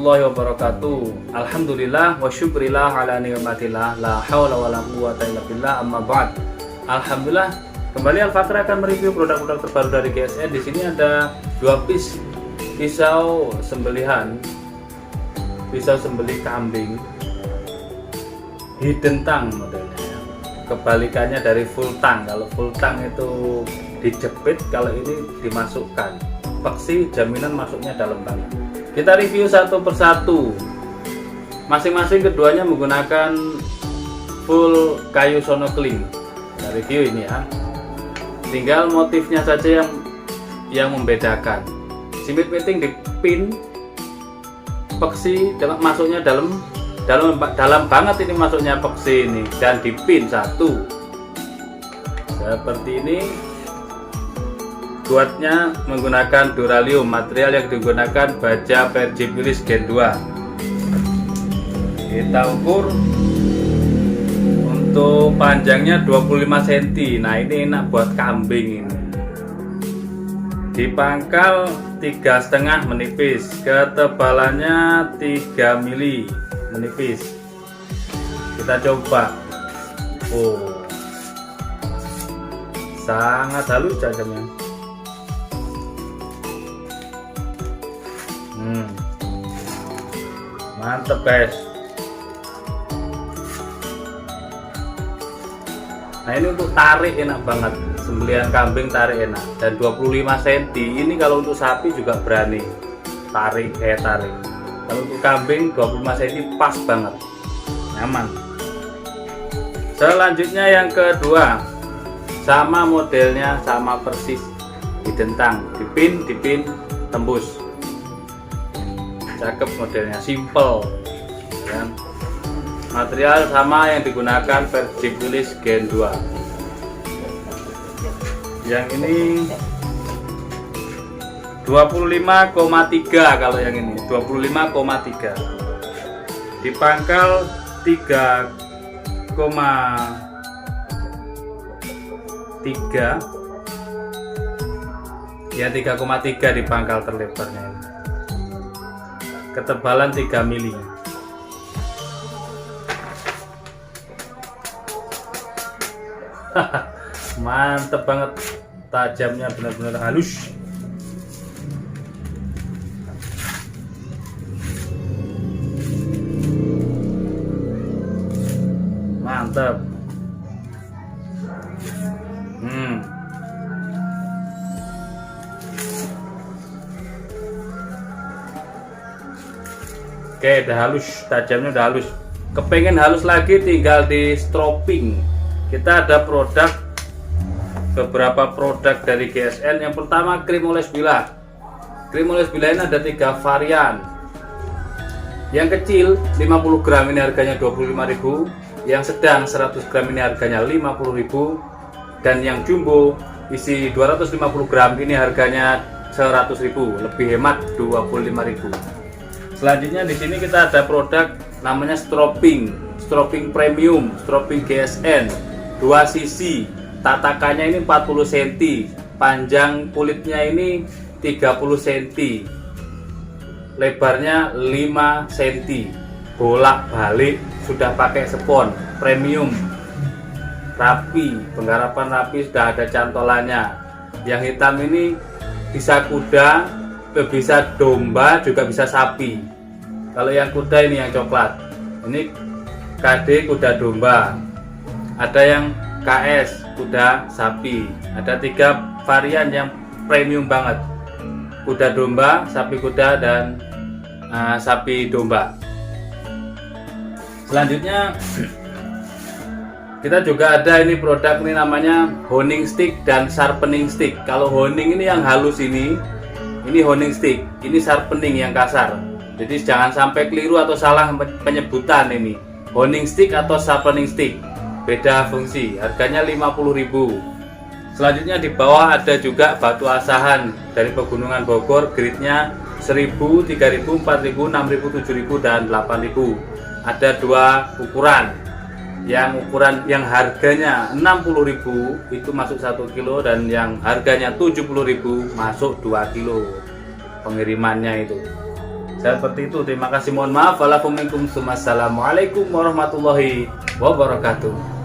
warahmatullahi wabarakatuh. Alhamdulillah wa syukrillah ala ni'matillah, la haula wala quwwata illa billah, amma ba'd. Alhamdulillah, kembali Al Fakir akan mereview produk-produk terbaru dari GSN. Di sini ada dua pisau sembelihan, pisau sembelih kambing hidden tang modelnya ya. Kebalikannya dari full tang. Kalau full tang itu dijepit, kalau ini dimasukkan. Peksi jaminan masuknya dalam banget. Kita review satu persatu. Masing-masing keduanya menggunakan full kayu sonokling. Kita review ini ya. Tinggal motifnya saja yang membedakan. Simit meeting dipin, peksi masuknya dalam banget ini, masuknya peksi ini, dan dipin satu. Seperti ini. Buatnya menggunakan duralium, material yang digunakan baja Persepolis Gen 2. Kita ukur untuk panjangnya 25 cm. Nah, ini enak buat kambing ini. Di pangkal 3,5 menipis, ketebalannya 3 mili menipis. Kita coba. Oh, sangat halus tajamnya. Mantep guys. Nah, ini untuk tarik enak banget, sembelihan kambing tarik enak, dan 25 cm ini kalau untuk sapi juga berani tarik. Kalau untuk kambing 25 cm pas banget, nyaman. Selanjutnya yang kedua, sama modelnya, sama persis, didentang, dipin tembus. Cakep modelnya, simple ya. Material sama yang digunakan Persepolis Gen 2. Yang ini 25,3, kalau yang ini 25,3. Di pangkal 3,3 ya, 3,3 di pangkal terlebarnya ini. Ketebalan 3 mili. Mantep banget, tajamnya benar-benar halus. Mantep. Oke, udah halus, tajamnya udah halus. Kepengen halus lagi, tinggal di stropping. Kita ada beberapa produk dari GSN. Yang pertama, krim oles bilah. Krim oles bilah ini ada 3 varian. Yang kecil 50 gram ini harganya 25.000. Yang sedang 100 gram ini harganya 50.000. Dan yang jumbo isi 250 gram ini harganya 100.000. Lebih hemat, 25.000. Selanjutnya di sini kita ada produk namanya stropping premium, stropping GSN 2 cc. Tatakannya ini 40 cm, panjang kulitnya ini 30 cm, lebarnya 5 cm, bolak-balik, sudah pakai spons, premium, rapi, penggarapan rapi, sudah ada cantolannya. Yang hitam ini bisa kuda, bisa domba, juga bisa sapi. Kalau yang kuda ini yang coklat, ini KD kuda domba. Ada yang KS kuda sapi. Ada 3 varian yang premium banget, kuda domba, sapi kuda, dan sapi domba. Selanjutnya kita juga ada ini produk, ini namanya honing stick dan sharpening stick. Kalau honing ini yang halus, ini honing stick, ini sharpening yang kasar. Jadi jangan sampai keliru atau salah penyebutan ini. Honing stick atau sharpening stick, beda fungsi. Harganya 50.000. Selanjutnya di bawah ada juga batu asahan dari Pegunungan Bogor, grade-nya 1000, 3000, 4000, 6000, 7000, dan 8000. Ada 2 ukuran. Yang harganya 60.000 itu masuk 1 kilo, dan yang harganya 70.000 masuk 2 kilo pengirimannya itu. Seperti itu. Terima kasih, mohon maaf. Assalamualaikum warahmatullahi wabarakatuh.